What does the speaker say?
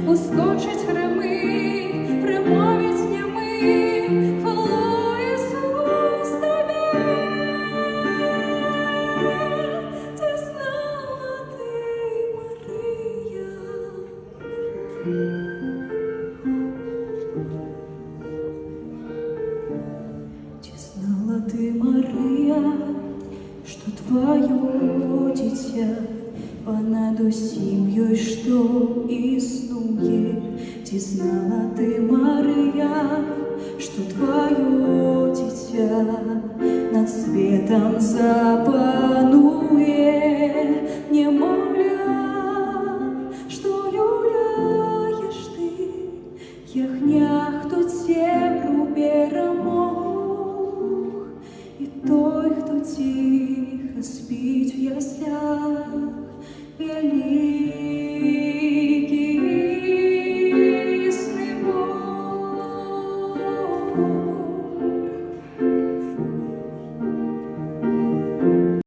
ускочать храми, примовить нями, хвалу Ісус тобі. Ти знала ти, Марія, ти знала ты, Мария, что твое дитя понад усім'ю, что існує. Ти знала ты, Мария, что твое дитя над светом запанує, немовля